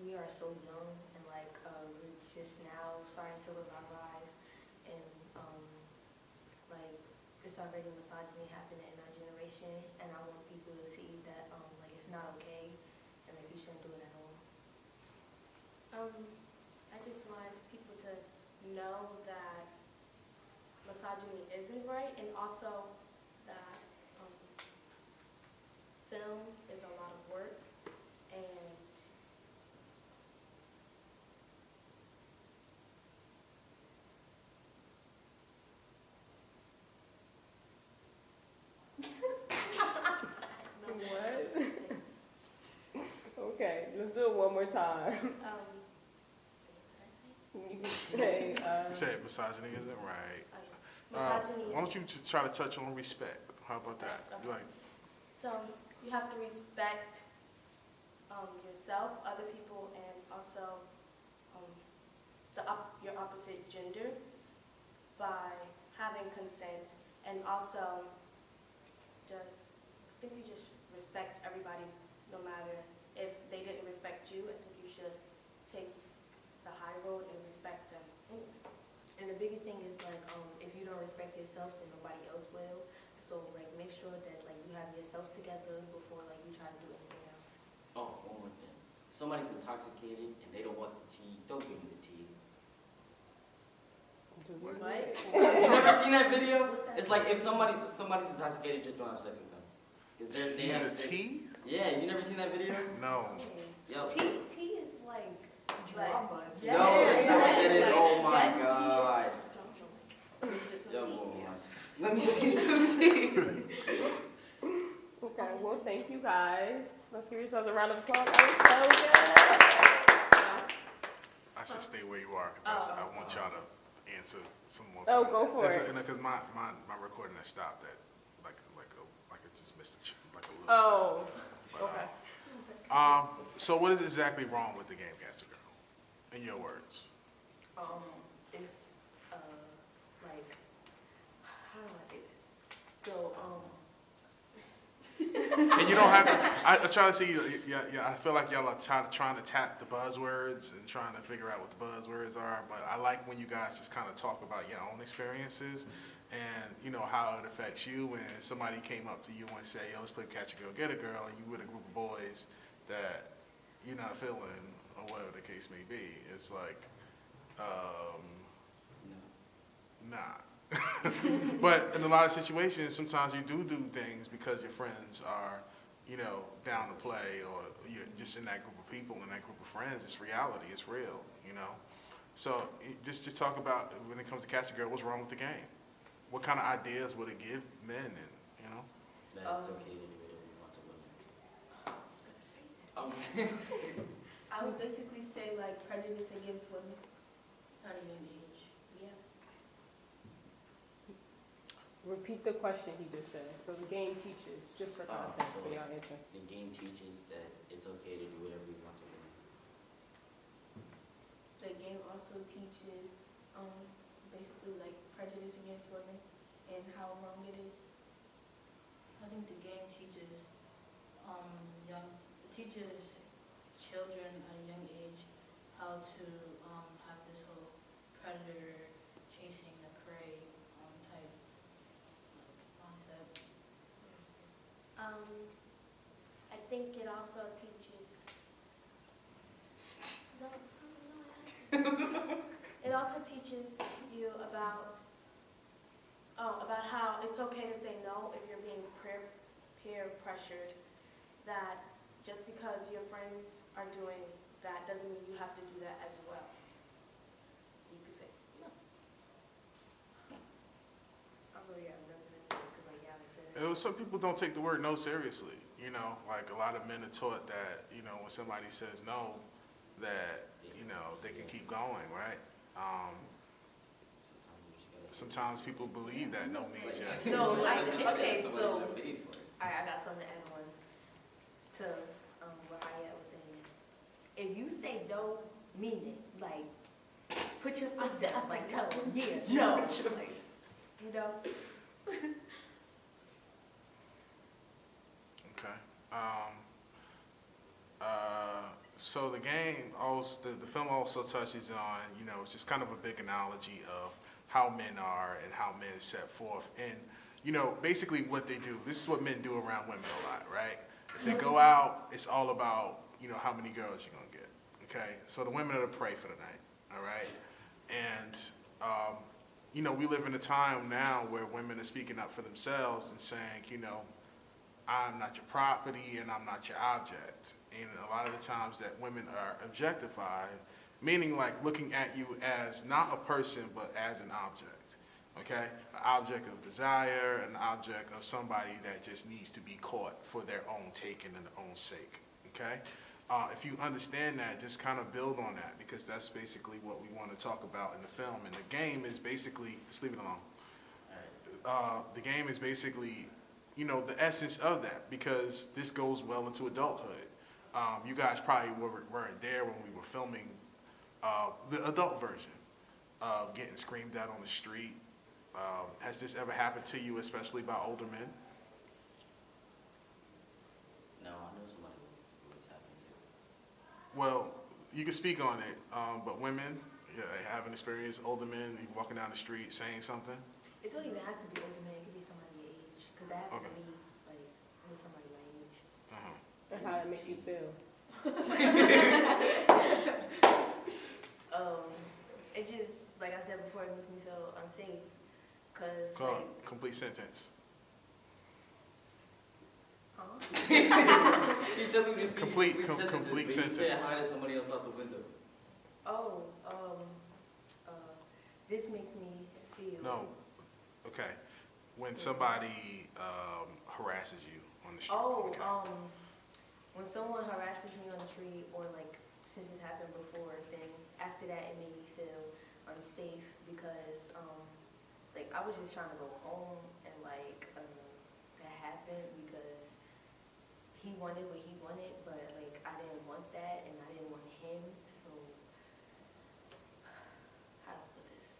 we are so young and like we're just now starting to live our lives, and like it's already misogyny happening in our generation, and I want people to see that like it's not okay, and like you shouldn't do it at all. I just want people to know that misogyny isn't right, and also that film is a lot of work, and What? Okay, let's do it one more time. You can say, You said misogyny isn't right. misogyny. Why don't you just try to touch on respect? How about that? Okay. Like, So you have to respect yourself, other people, and also your opposite gender by having consent, and also I think you just respect everybody, no matter if they didn't respect you. I think you should take the high road and respect them. And the biggest thing is like if you don't respect yourself, then nobody else will. So like make sure that like you have yourself together before like you try to do anything else. Oh, one more thing. Somebody's intoxicated and they don't want the tea. Don't give them the tea. What? You never seen that video? What's that? It's like if somebody's intoxicated, just don't have sex with them. 'Cause they the have tea? Yeah, you never seen that video? No. Yo. Tea is like drama. Yeah. No, it's not that it. Oh my Yes, god. Yo, boy. Let me see some tea. okay, well, thank you guys. Let's give yourselves a round of applause. That was so good. I said stay where you are because I want y'all to answer some more. Oh, go for it. Because my recording has stopped at like I just missed like a little. Oh, But, okay. So what is exactly wrong with the game, Gaster Girl? In your words. It's like how do I say this? So And you don't have to. I try to see. Yeah. I feel like y'all are trying to tap the buzzwords and trying to figure out what the buzzwords are. But I like when you guys just kind of talk about your own experiences and you know how it affects you. When somebody came up to you and said, "Yo, let's play Catch a Girl, Get a Girl," and you with a group of boys that you're not feeling or whatever the case may be, it's like, nah. But in a lot of situations, sometimes you do things because your friends are, you know, down to play, or you're just in that group of people, in that group of friends. It's reality. It's real, you know. So just talk about when it comes to Catch a Girl, what's wrong with the game? What kind of ideas would it give men, and you know? That it's okay to do whatever you want to women. I would basically say like prejudice against women At a young age. Yeah. Repeat the question he just said. So the game teaches, just for context, for y'all answer. The game teaches that it's okay to do whatever you want to women. The game also teaches basically like prejudice against women and how wrong it is. I think the game teaches children at a young age how to have this whole predator chasing the prey type concept. I think it also teaches. It also teaches you about how it's okay to say no if you're being peer pressured. That just because your friends are doing that doesn't mean you have to do that as well. So you could say no. I really got nothing to say because like y'all said. Some people don't take the word no seriously. You know, like a lot of men are taught that, you know, when somebody says no, that, you know, they can keep going, right? Sometimes people believe that no means yes. No, like okay, Somebody's so in the face, like, I got something to add on to what Hayat was saying. If you say no, mean it. Like, put your foot down. Like, tell them, yeah, no. Like, you know? Okay. So the game also, the film also touches on, you know, it's just kind of a big analogy of how men are and how men set forth. And, you know, basically what they do, this is what men do around women a lot, right? If they go out, it's all about, you know, how many girls you're gonna get, okay? So the women are the prey for the night, all right? And, you know, we live in a time now where women are speaking up for themselves and saying, you know, I'm not your property and I'm not your object. And a lot of the times that women are objectified, meaning like looking at you as not a person, but as an object, okay? An object of desire, an object of somebody that just needs to be caught for their own taking and their own sake, okay? If you understand that, just kind of build on that, because that's basically what we want to talk about in the film. And the game is basically, just leave it alone. The game is basically, you know, the essence of that, because this goes well into adulthood. You guys probably weren't there when we were filming the adult version of getting screamed at on the street. Has this ever happened to you, especially by older men? No, I know somebody who it's happened to. Well, you can speak on it, but women, yeah, have an experience, older men, you walking down the street saying something? It don't even have to be older man, it could be somebody your age, because that happened Okay. to me, like, with somebody my age. Uh-huh. And how that make you feel? It just, like I said before, it makes me feel unsafe, because, Go on, like, complete sentence. huh? He's telling me to speak Complete sentences, but you sentence. said hi to somebody else out the window. Oh, this makes me feel. No, okay. When somebody harasses you on the street. Oh, okay. When someone harasses me on the street, or like, since it's happened before, then after that it made me feel unsafe, because, like, I was just trying to go home, and like, that happened because he wanted what he wanted, but like, I didn't want that, and I didn't want him, so, how to put this?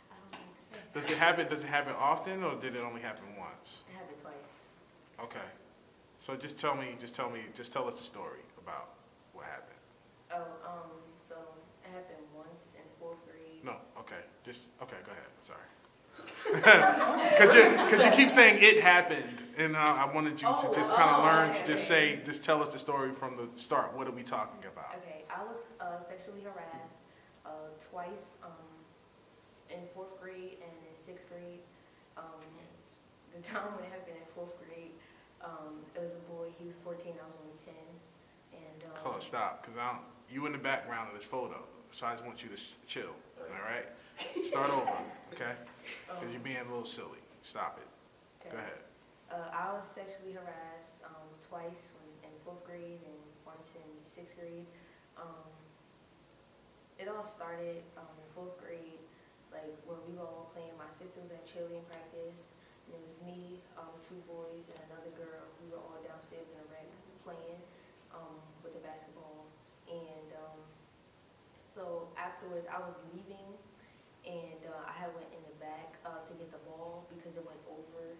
I don't know what to say. Does it happen often, or did it only happen once? It happened twice. Okay. So just tell us the story about what happened. Oh, so it happened once in 4th grade. No, okay. Okay, go ahead. Sorry. Because you keep saying it happened, and I wanted you to just kind of learn to just tell us the story from the start. What are we talking about? Okay, I was sexually harassed twice in 4th grade and in 6th grade. The time when it happened in 4th grade, it was a boy. He was 14. I was only 10. And Hold on, stop, because you in the background of this photo, so I just want you to chill. All right? Start over, okay? Because you're being a little silly. Stop it. okay. Go ahead. I was sexually harassed twice in 4th grade and once in 6th grade. It all started in 4th grade, like when we were all playing. My sister was at cheerleading practice, and it was me, 2 boys, and another girl. We were all downstairs in the rec playing with the basketball. And so afterwards, I was leaving, and I had went in the back to get the ball because it went over.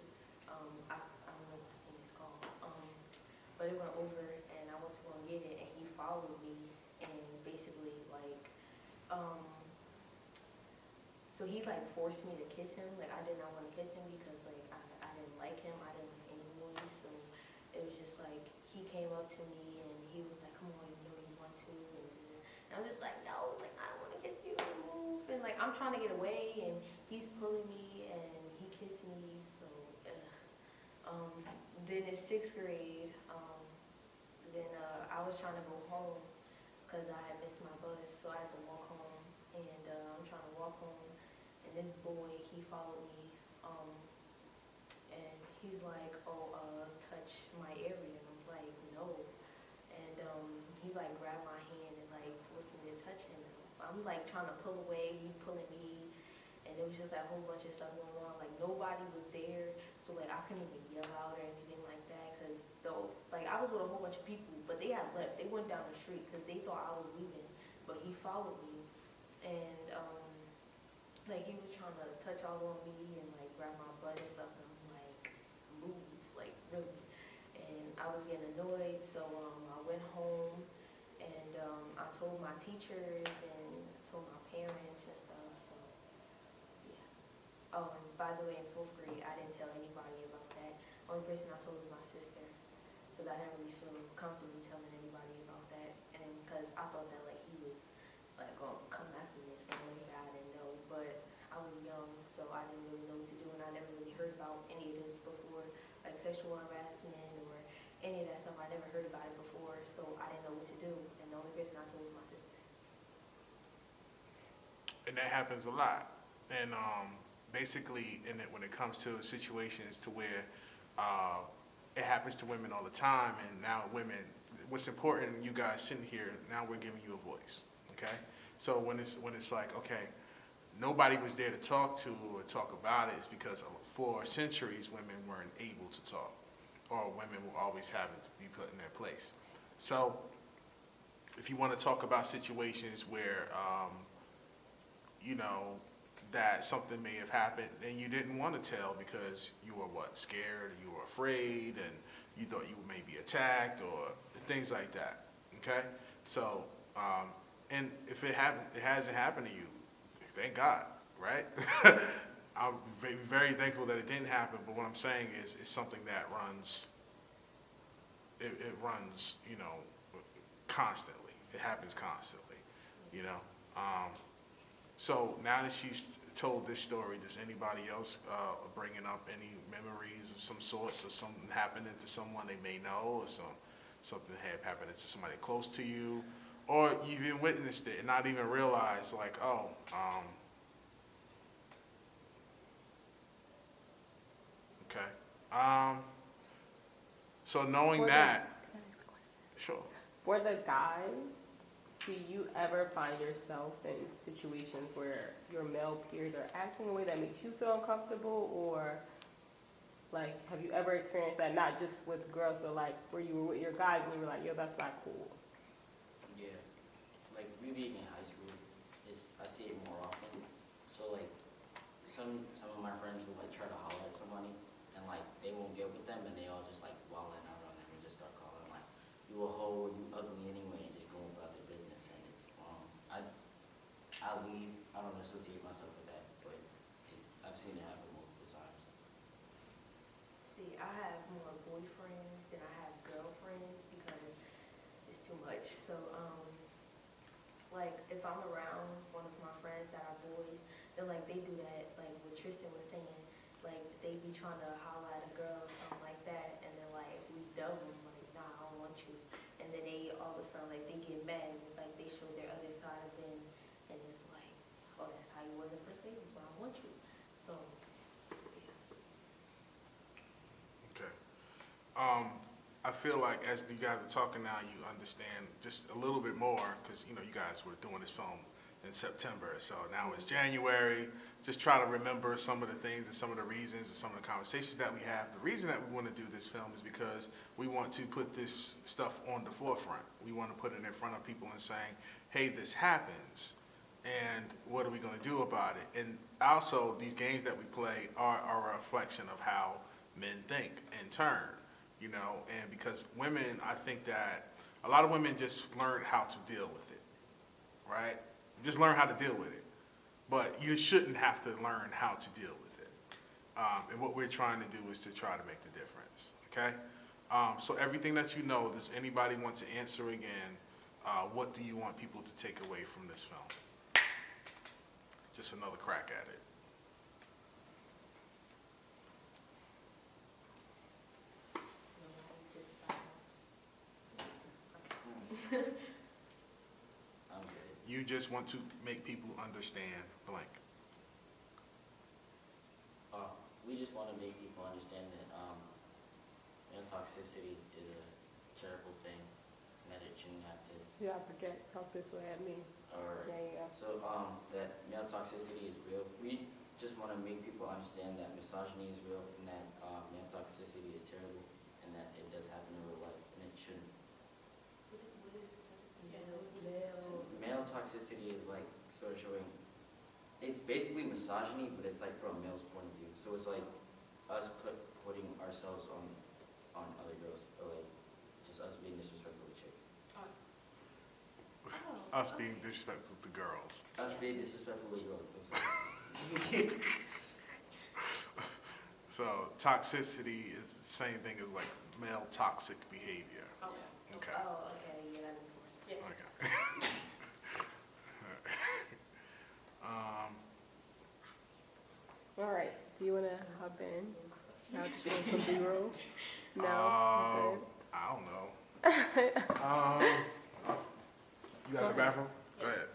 I don't know what the thing is called, but it went over, and I went to go and get it, and he followed me, and basically like, so he like forced me to kiss him. Like, I did not want to kiss him because like I didn't like him. I didn't like any boys, so it was just like he came up to me and he was like, "Come on, you know you want to," and I'm just like, "No, like I don't want to kiss you, move." And like I'm trying to get away, and he's pulling me, and he kissed me. So, then in 6th grade, I was trying to go home because I had missed my bus, so I had to walk home. And I'm trying to walk home, and this boy, he followed me, and he's like, "Oh, touch my area," and I'm like, "No." And he like grabbed my hand and like forced me to touch him. And I'm like trying to pull away, he's pulling me, and it was just like a whole bunch of stuff going on. Like nobody was there, so like I couldn't even yell out or anything like that, because like I was with a whole bunch of people, but they had left. They went down the street because they thought I was leaving, but he followed me. And like he was trying to touch all on me and like grab my butt and stuff, and I'm like, move, like really. And I was getting annoyed, so I went home and I told my teachers and told my parents and stuff. So yeah. Oh, and by the way, in 4th grade, I didn't tell anybody about that. Only person I told was my sister, because I didn't really feel comfortable telling anybody about that, and because I thought that like he was like gonna come after me in some way that I didn't know, but I was young, so I didn't really know what to do, and I never really heard about any of this before, like sexual harassment or any of that stuff. I never heard about it before, so I didn't know what to do, and the only person I told was my sister. And that happens a lot. And basically, when it comes to situations to where it happens to women all the time, and now women, what's important, you guys sitting here, now we're giving you a voice, okay? So when it's like, okay, nobody was there to talk to or talk about it, it's because for centuries, women weren't able to talk, or women were always having to be put in their place. So if you want to talk about situations where, you know, that something may have happened and you didn't want to tell because you were scared, you were afraid, and you thought you may be attacked or things like that, okay? So, and if it hasn't happened to you, thank God, right? I'm very thankful that it didn't happen, but what I'm saying is it's something that runs, it runs, you know, constantly. It happens constantly, you know? So now that she's told this story, does anybody else bringing up any memories of some sorts of something happening to someone they may know, or something had happened to somebody close to you, or you even witnessed it and not even realized, like, oh, okay. So knowing that, Can I ask a question? sure. For the guys, do you ever find yourself in situations where your male peers are acting in a way that makes you feel uncomfortable, or like have you ever experienced that, not just with girls, but like where you were with your guys and you were like, yo, that's not cool? Yeah, like we being in high school, I see it more often. So like some of my friends will like try to holler at somebody, and like they won't get with them, and they all just like wilding out on them and just start calling like, you a hoe, you ugly anyway, and just going about their business. And it's I leave. I don't associate myself with that, but I've seen it happen multiple times. See, I have more boyfriends than I have girlfriends because it's too much. So, like, if I'm around one of my friends that are boys, then, like, they do that, like, what Tristan was saying. Like, they be trying to holler at a girl or something like that, and then, like, we dub them, like, nah, I don't want you. And then they, all of a sudden, like, they get mad, like, they show their other side of them, and it's like, oh, that's how you was in the first place, that's why I want you. So, yeah. Okay. I feel like as you guys are talking now, you understand just a little bit more, because, you know, you guys were doing this film in September, so now it's January. Just try to remember some of the things and some of the reasons and some of the conversations that we have. The reason that we want to do this film is because we want to put this stuff on the forefront. We want to put it in front of people and saying, hey, this happens, and what are we going to do about it? And also, these games that we play are a reflection of how men think in turn, you know, and because women, I think that a lot of women just learn how to deal with it, right? Just learn how to deal with it. But you shouldn't have to learn how to deal with it. And what we're trying to do is to try to make the difference, okay? So everything that you know, does anybody want to answer again? What do you want people to take away from this film? Just another crack at it. Just silence. I'm good. You just want to make people understand blank. We just want to make people understand that toxicity is a terrible thing, and that it shouldn't have to. Yeah, I forget, talk this way at me. Or There you go. so that male toxicity is real. We just want to make people understand that misogyny is real, and that male toxicity is terrible, and that it does happen in real life, and it shouldn't. Male. Male toxicity is like sort of showing it's basically misogyny, but it's like from a male's point of view. So it's like us putting ourselves on other girls, or like just us being disrespectful to chicks. Us being disrespectful to girls. Us being disrespectful to girls. So toxicity is the same thing as like male toxic behavior. Okay. Oh, okay, yeah, that makes more sense. Yes. Okay. All right. Do you want to hop in? Now just want some B-roll? No? I don't know. You got Go the bathroom? Go ahead.